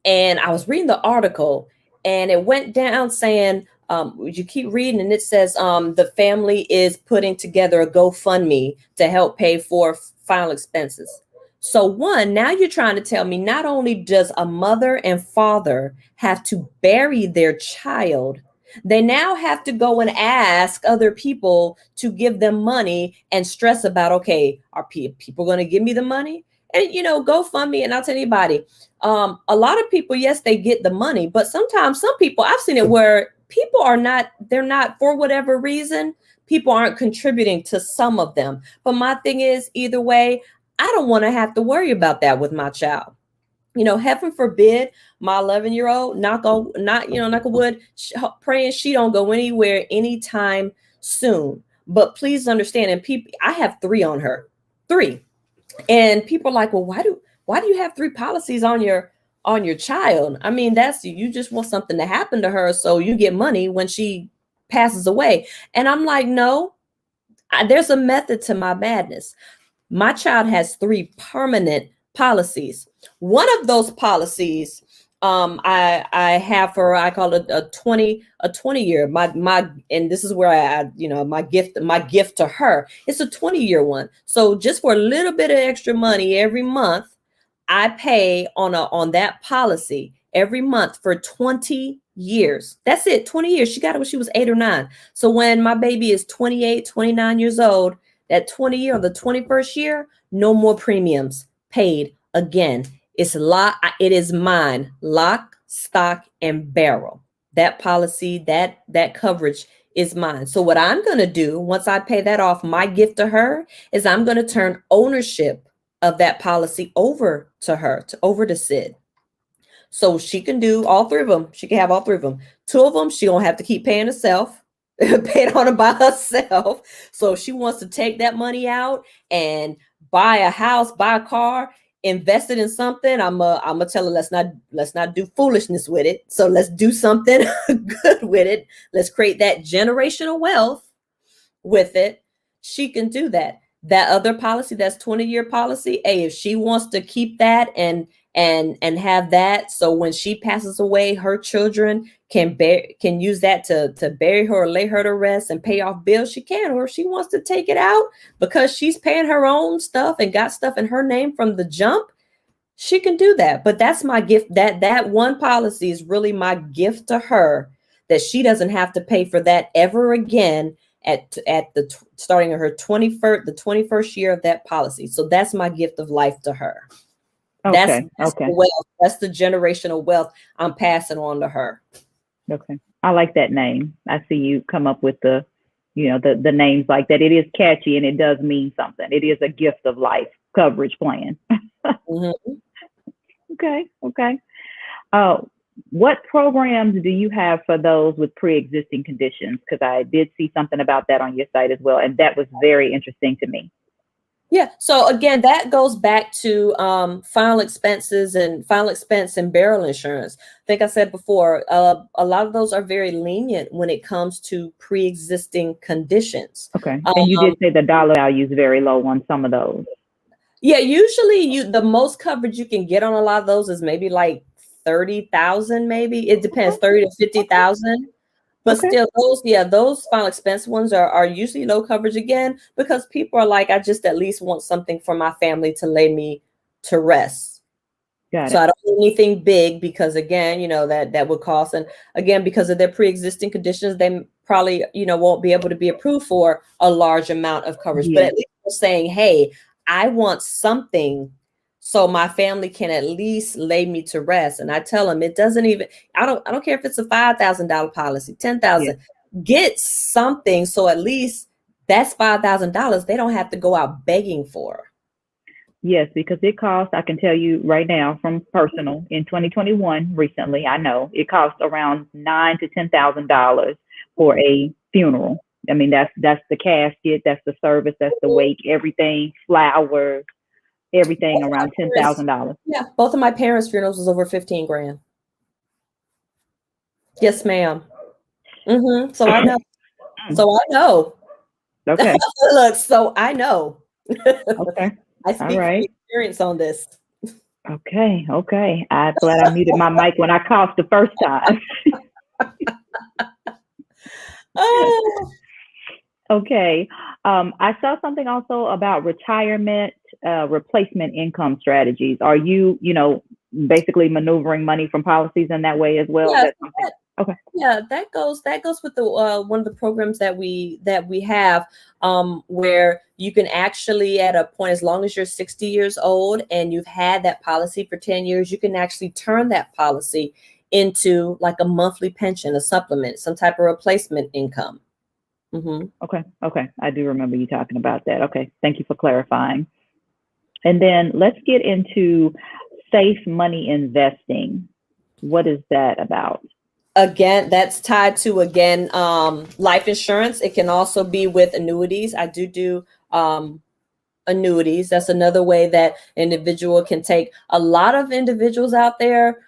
And I was reading the article, and it went down saying, you keep reading, and it says the family is putting together a GoFundMe to help pay for final expenses. So one, now you're trying to tell me not only does a mother and father have to bury their child, they now have to go and ask other people to give them money and stress about, okay, are people going to give me the money? And, GoFundMe, and I'll tell anybody, a lot of people, yes, they get the money, but sometimes some people, I've seen it where people they're not, for whatever reason, people aren't contributing to some of them. But my thing is, either way, I don't want to have to worry about that with my child. Heaven forbid my 11-year-old, knock on wood, praying she don't go anywhere anytime soon. But please understand, and people, I have 3 on her, 3. And people are like, well, why do you have 3 policies on your child? I mean, you just want something to happen to her so you get money when she passes away. And I'm like, no, there's a method to my madness. My child has 3 permanent policies. One of those policies, I have for, I call it a 20 year, my, and this is where my gift to her, it's a 20-year one. So just for a little bit of extra money every month, I pay on that policy every month for 20 years. That's it. 20 years. She got it when she was 8 or 9. So when my baby is 28, 29 years old, that 20 year or the 21st year, no more premiums paid again. It is mine, lock, stock, and barrel. That policy, that coverage is mine. So what I'm going to do once I pay that off, my gift to her is I'm going to turn ownership of that policy over to her, over to Sid. So she can do all 3 of them. She can have all 3 of them. 2 of them, she don't have to keep paying herself. Pay it on it by herself. So if she wants to take that money out and buy a house, buy a car, invest it in something, I'm gonna tell her let's not do foolishness with it. So let's do something good with it. Let's create that generational wealth with it. She can do that. That other policy, that's 20-year policy. Hey, if she wants to keep that and have that, so when she passes away, her children can use that to bury her or lay her to rest and pay off bills, she can. Or if she wants to take it out because she's paying her own stuff and got stuff in her name from the jump, she can do that. But that's my gift. That one policy is really my gift to her, that she doesn't have to pay for that ever again at the starting of her 21st year of that policy. So that's my gift of life to her. Okay. That's the wealth. That's the generational wealth I'm passing on to her. Okay. I like that name. I see you come up with the names like that. It is catchy and it does mean something. It is a gift of life coverage plan. Mm-hmm. Okay. What programs do you have for those with pre-existing conditions? Because I did see something about that on your site as well. And that was very interesting to me. Yeah. So again, that goes back to final expenses and final expense and burial insurance. I think I said before, a lot of those are very lenient when it comes to pre-existing conditions. Okay. And you did say the dollar value is very low on some of those. Yeah, usually the most coverage you can get on a lot of those is maybe like 30,000, maybe. It depends, 30 to 50,000. But still, those final expense ones are usually low coverage again, because people are like, I just at least want something for my family to lay me to rest. Got So it. I don't need anything big, because again, that would cost, and again, because of their pre-existing conditions, they probably, won't be able to be approved for a large amount of coverage. But Yeah. at least we're saying, hey, I want something so my family can at least lay me to rest. And I tell them, it doesn't even, I don't care if it's a $5,000 policy, 10,000, get something. So at least that's $5,000. They don't have to go out begging for. Yes, because it costs, I can tell you right now from personal, in 2021, recently, I know it costs around $9,000 to $10,000 for a funeral. I mean, that's the casket, that's the service, that's the wake, everything, flowers, everything around $10,000. Yeah, both of my parents' funerals was over 15 grand. Yes, ma'am. So I know. Okay. Look, so I know. Okay. I speak from experience on this. Okay. I'm glad I muted my mic when I coughed the first time. Okay. I saw something also about retirement replacement income strategies. Are you, basically maneuvering money from policies in that way as well? Yeah, okay. Yeah, that goes with the one of the programs that we have, where you can actually, at a point, as long as you're 60 years old and you've had that policy for 10 years, you can actually turn that policy into like a monthly pension, a supplement, some type of replacement income. Okay. I do remember you talking about that. Okay. Thank you for clarifying. And then let's get into safe money investing. What is that about? Again, that's tied to, life insurance. It can also be with annuities. I do annuities. That's another way that individual can take. A lot of individuals out there,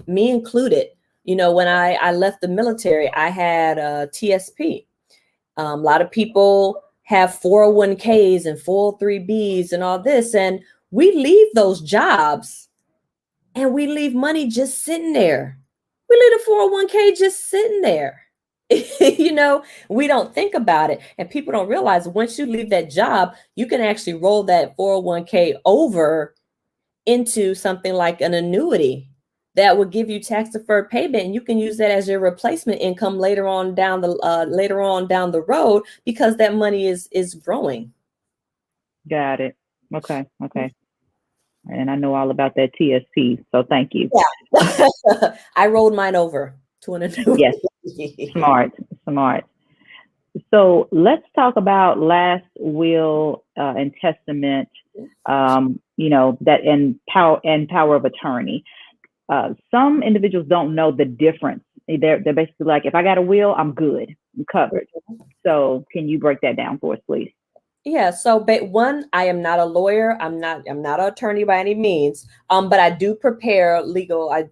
me included, when I left the military, I had a TSP. A lot of people have 401ks and 403bs and all this, and we leave those jobs and we leave money just sitting there. We leave the 401k just sitting there. We don't think about it, and people don't realize once you leave that job, you can actually roll that 401k over into something like an annuity that would give you tax deferred payment, and you can use that as your replacement income later on down the road, because that money is growing. Got it. Okay. And I know all about that TSP, so thank you. Yeah. I rolled mine over to an annuity. Yes. Smart. So let's talk about last will and testament, that and power of attorney. Some individuals don't know the difference. They're basically like, if I got a will, I'm good, I'm covered. So can you break that down for us, please? Yeah. So, one, I am not a lawyer. I'm not an attorney by any means. But I do prepare legal. I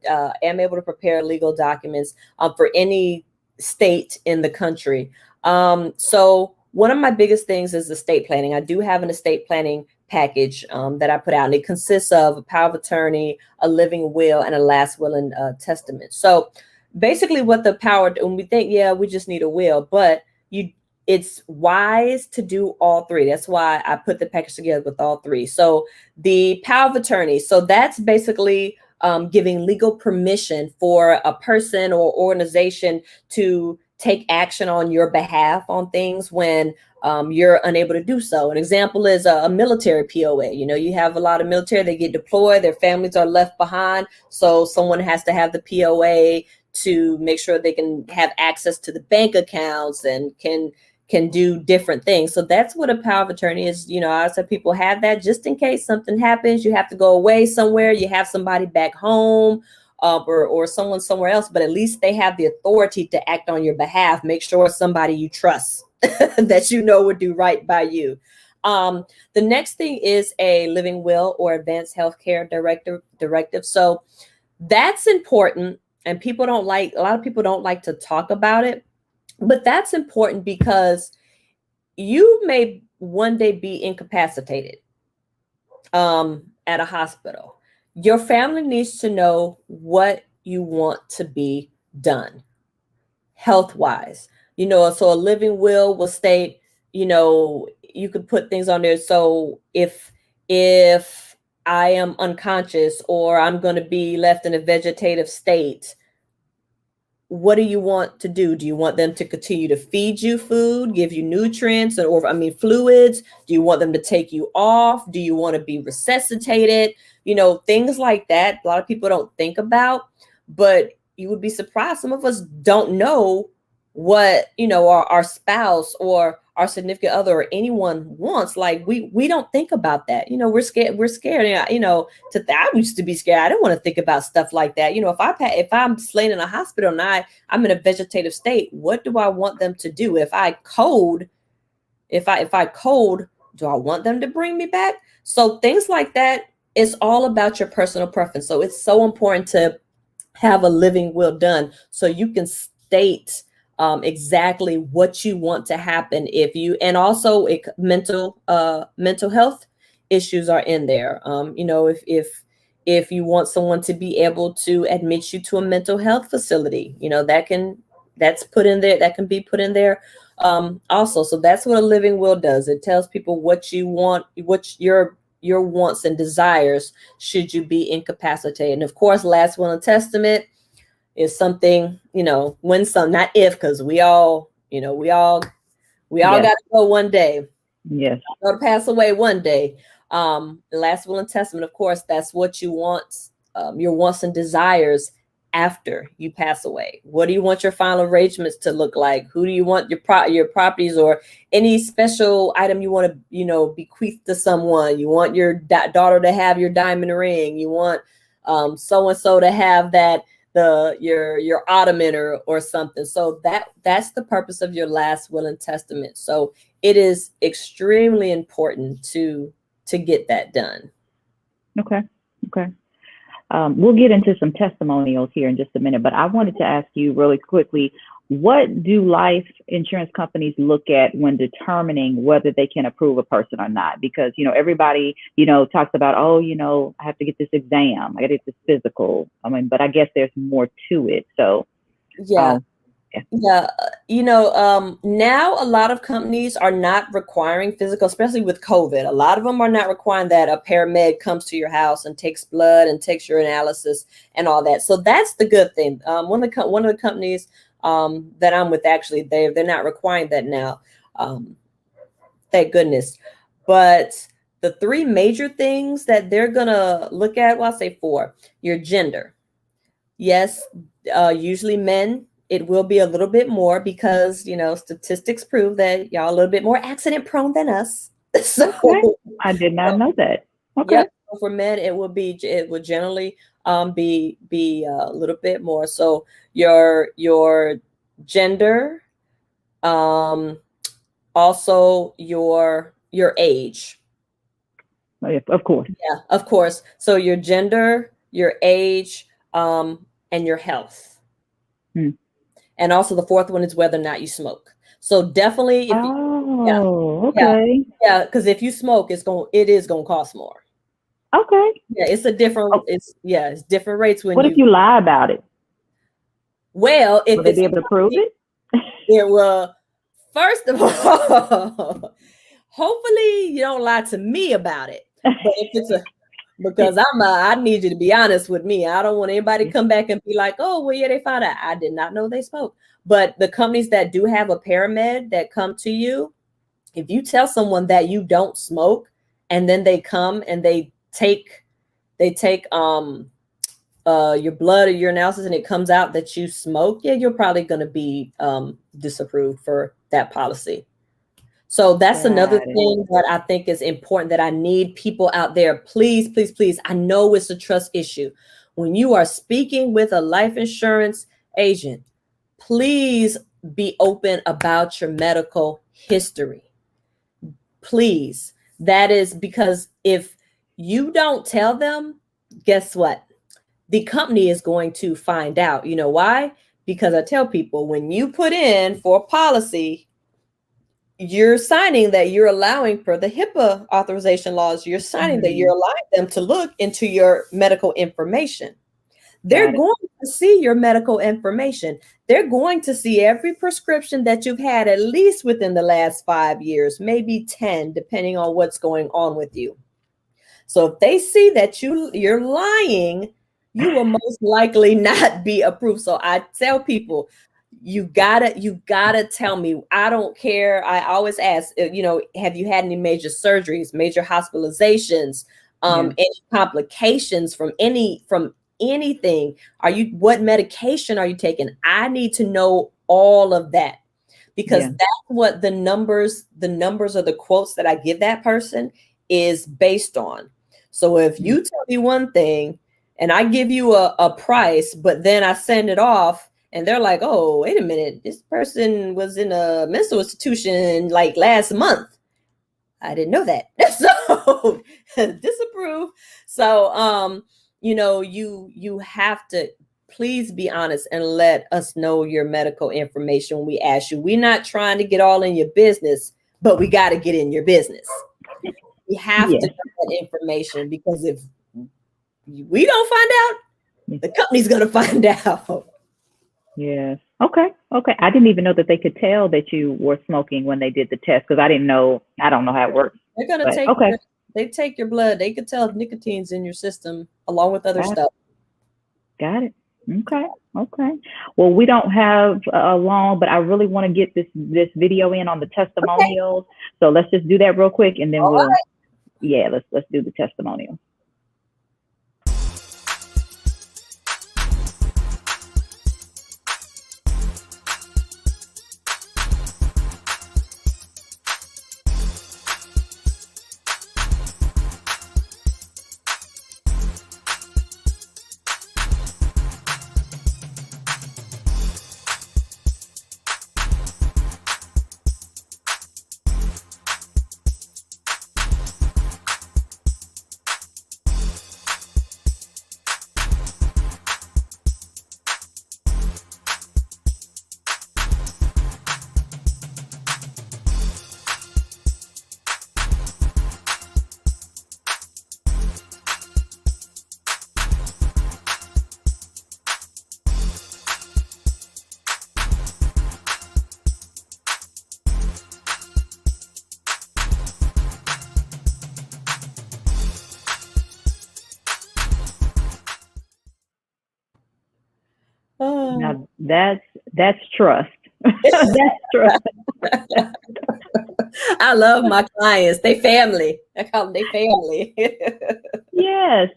am able to prepare legal documents for any state in the country. So one of my biggest things is estate planning. I do have an estate planning package that I put out, and it consists of a power of attorney, a living will, and a last will and testament. So basically, what the power, when we think, we just need a will, but it's wise to do all three. That's why I put the package together with all three. So the power of attorney, so that's basically giving legal permission for a person or organization to take action on your behalf on things when you're unable to do so. An example is a military POA. You have a lot of military, they get deployed, their families are left behind. So someone has to have the POA to make sure they can have access to the bank accounts and can do different things. So that's what a power of attorney is. I said people have that just in case something happens, you have to go away somewhere, you have somebody back home or someone somewhere else, but at least they have the authority to act on your behalf. Make sure it's somebody you trust that would do right by you. The next thing is a living will or advanced healthcare directive. So that's important. And a lot of people don't like to talk about it, but that's important because you may one day be incapacitated at a hospital. Your family needs to know what you want to be done health-wise. So a living will state, you could put things on there. So if I am unconscious or I'm going to be left in a vegetative state, what do you want to do? Do you want them to continue to feed you food, give you nutrients, or fluids? Do you want them to take you off? Do you want to be resuscitated? Things like that. A lot of people don't think about, but you would be surprised. Some of us don't know what, our spouse or our significant other or anyone wants. Like we don't think about that. We're scared. I used to be scared. I don't want to think about stuff like that. If I'm slain in a hospital and I'm in a vegetative state, what do I want them to do? If I code, do I want them to bring me back? So things like that, it's all about your personal preference. So it's so important to have a living will done so you can state exactly what you want to happen and also mental health issues are in there. If you want someone to be able to admit you to a mental health facility, that's put in there, that can be put in there also. So that's what a living will does. It tells people what you want, what your wants and desires should you be incapacitated. And of course, last will and testament is something, not if, because we all got to go one day. Yes. Go to pass away one day. Last will and testament, of course, that's what you want, your wants and desires after you pass away. What do you want your final arrangements to look like? Who do you want your properties or any special item you want to, bequeath to someone? You want your daughter to have your diamond ring. You want so-and-so to have that, your ottoman or something. So that's the purpose of your last will and testament. So it is extremely important to get that done. Okay. We'll get into some testimonials here in just a minute, but I wanted to ask you really quickly, what do life insurance companies look at when determining whether they can approve a person or not? Because, everybody, talks about, I have to get this exam, I got to get this physical. But I guess there's more to it. So, yeah. Now a lot of companies are not requiring physical, especially with COVID. A lot of them are not requiring that a paramed comes to your house and takes blood and takes your analysis and all that. So that's the good thing. One of the companies that I'm with, actually, they're not requiring that now. Thank goodness. But the three major things that they're gonna look at, well, I'll say four. Your gender. Yes, usually men. It will be a little bit more because, statistics prove that y'all a little bit more accident prone than us. So I did not know that. Okay. Yep. So for men, it would generally be a little bit more. So your gender, also your age. Of course. Yeah, of course. So your gender, your age, and your health. And also the fourth one is whether or not you smoke. So definitely, okay. Yeah, because if you smoke, it is gonna cost more. Okay. Yeah, it's a different. It's different rates when. What if you lie about it? Well, if will they be able to prove it? It will. First of all, hopefully you don't lie to me about it. But if it's because I need you to be honest with me. I don't want anybody to come back and be like, oh, well, yeah, they found out. I did not know they smoke. But the companies that do have a paramed that come to you, if you tell someone that you don't smoke, and then they come and they take your blood or your analysis and it comes out that you smoke, yeah, you're probably going to be disapproved for that policy. So that's another thing that I think is important that I need people out there. Please, please, please. I know it's a trust issue. When you are speaking with a life insurance agent, please be open about your medical history. Please. That is because if you don't tell them, guess what? The company is going to find out. You know why? Because I tell people, when you put in for a policy, you're signing that you're allowing, per the HIPAA authorization laws, you're signing that you're allowing them to look into your medical information. They're going to see your medical information. They're going to see every prescription that you've had at least within the last 5 years, maybe 10, depending on what's going on with you. So if they see that you're lying, you will most likely not be approved. So I tell people, you gotta tell me. I don't care. I always ask, have you had any major surgeries, major hospitalizations, any complications from anything? What medication are you taking? I need to know all of that, because that's what the numbers or the quotes that I give that person is based on. So if you tell me one thing and I give you a price, but then I send it off and they're like, oh, wait a minute, this person was in a mental institution like last month. I didn't know that. So disapprove. So, you have to please be honest and let us know your medical information when we ask you. We're not trying to get all in your business, but we got to get in your business. We have to get that information, because if we don't find out, the company's going to find out. Yes. Okay. I didn't even know that they could tell that you were smoking when they did the test, because I don't know how it works. They're going to take your blood. They could tell if nicotine's in your system along with other stuff. Got it. Okay. Well, we don't have long, but I really want to get this video in on the testimonials. Okay. So let's just do that real quick, and then let's do the testimonial. Now that's trust. That's trust. I love my clients. They family. I call them they family. Yes.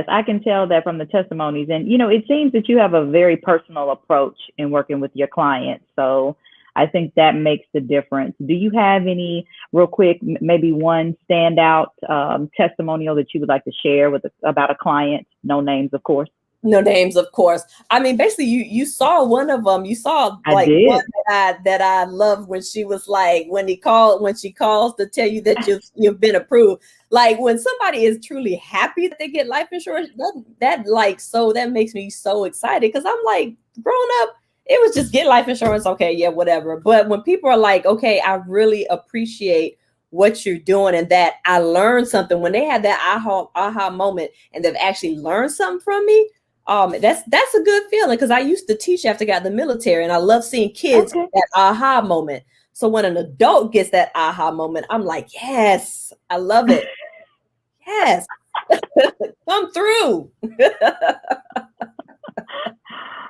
I can tell that from the testimonies. And, it seems that you have a very personal approach in working with your clients. So I think that makes the difference. Do you have any real quick, maybe one standout testimonial that you would like to share about a client? No names, of course. No names, of course. I mean, basically, you saw one of them. You saw like one that I loved when she was like, when she calls to tell you that you've been approved. Like, when somebody is truly happy that they get life insurance, that makes me so excited, because I'm like, growing up, it was just get life insurance. Okay, yeah, whatever. But when people are like, okay, I really appreciate what you're doing and that I learned something, when they had that aha moment and they've actually learned something from me. That's a good feeling, because I used to teach after I got in the military, and I love seeing kids get that aha moment. So when an adult gets that aha moment, I'm like, yes, I love it. Yes, come through.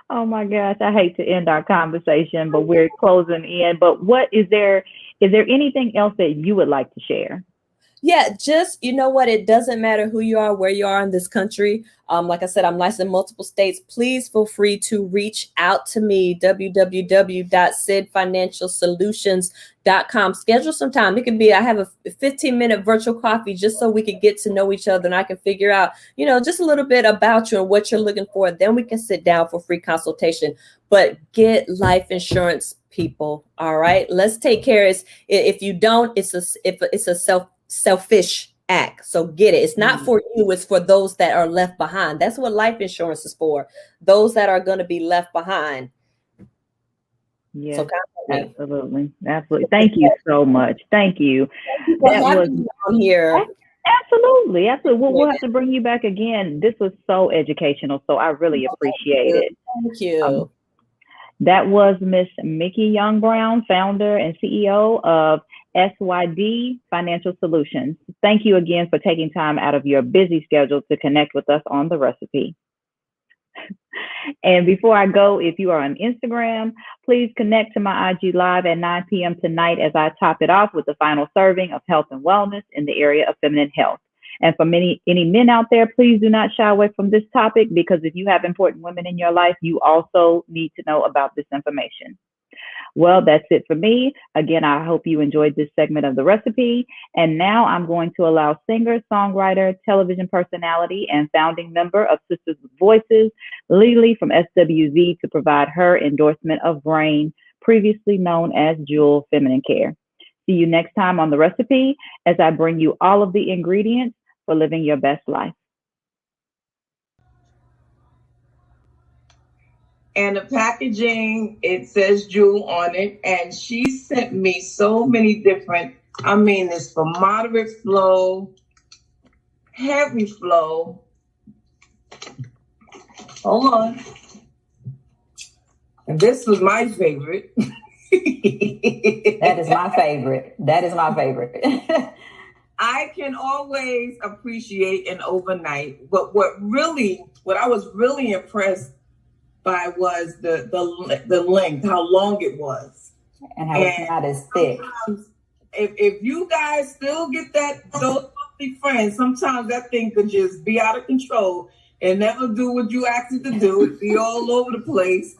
Oh my gosh, I hate to end our conversation, but we're closing in. But is there anything else that you would like to share? Yeah, just, you know what? It doesn't matter who you are, where you are in this country. Like I said, I'm licensed in multiple states. Please feel free to reach out to me, www.sidfinancialsolutions.com. Schedule some time. It could be, I have a 15-minute virtual coffee just so we could get to know each other and I can figure out, just a little bit about you and what you're looking for. Then we can sit down for free consultation. But get life insurance, people. All right, let's take care. If you don't, it's a selfish act. So get it. It's not for you. It's for those that are left behind. That's what life insurance is for. Those that are going to be left behind. Yes, so absolutely. Thank you so much. Thank you. That was on here. Absolutely. We'll have to bring you back again. This was so educational, so I really appreciate it. Thank you. That was Miss Mickey Young Brown, founder and CEO of SYD Financial Solutions. Thank you again for taking time out of your busy schedule to connect with us on The Recipe. And before I go, if you are on Instagram, please connect to my IG Live at 9 p.m. tonight as I top it off with the final serving of health and wellness in the area of feminine health. And for any men out there, please do not shy away from this topic, because if you have important women in your life, you also need to know about this information. Well, that's it for me. Again, I hope you enjoyed this segment of The Recipe. And now I'm going to allow singer, songwriter, television personality, and founding member of Sisters with Voices, Lily from SWV, to provide her endorsement of Brain, previously known as Jewel Feminine Care. See you next time on The Recipe as I bring you all of the ingredients for living your best life. And the packaging, it says Jewel on it. And she sent me so many different, it's for moderate flow, heavy flow. Hold on. And this was my favorite. That is my favorite. I can always appreciate an overnight, but what I was really impressed by was the length, how long it was, and how it's not as thick. If you guys still get those monthly friends, sometimes that thing could just be out of control and never do what you asked it to do. It'd be all over the place.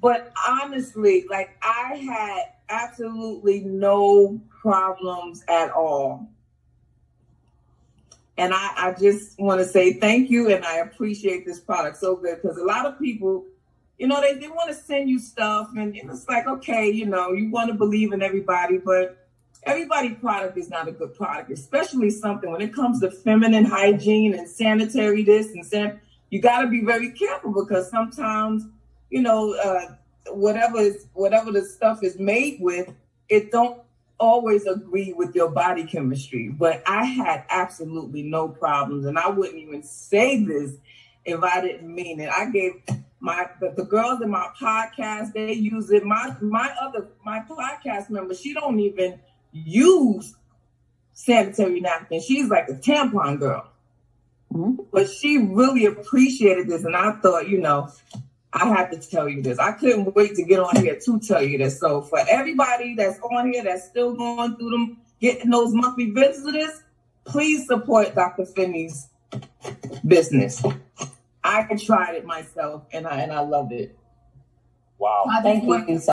But honestly, I had absolutely no problems at all. And I just want to say thank you, and I appreciate this product so good, because a lot of people, they want to send you stuff, and it's like, okay, you want to believe in everybody, but everybody's product is not a good product, especially something when it comes to feminine hygiene and sanitary this and you got to be very careful, because sometimes, whatever the stuff is made with, it don't always agree with your body chemistry. But I had absolutely no problems, and I wouldn't even say this if I didn't mean it. I gave the girls in my podcast, they use it. My podcast member, she don't even use sanitary napkins. She's like a tampon girl. Mm-hmm. But she really appreciated this, and I thought, I have to tell you this. I couldn't wait to get on here to tell you this. So for everybody that's on here that's still going through them, getting those monthly visitors, please support Dr. Finnie's business. I tried it myself, and I loved it. Wow. Thank you so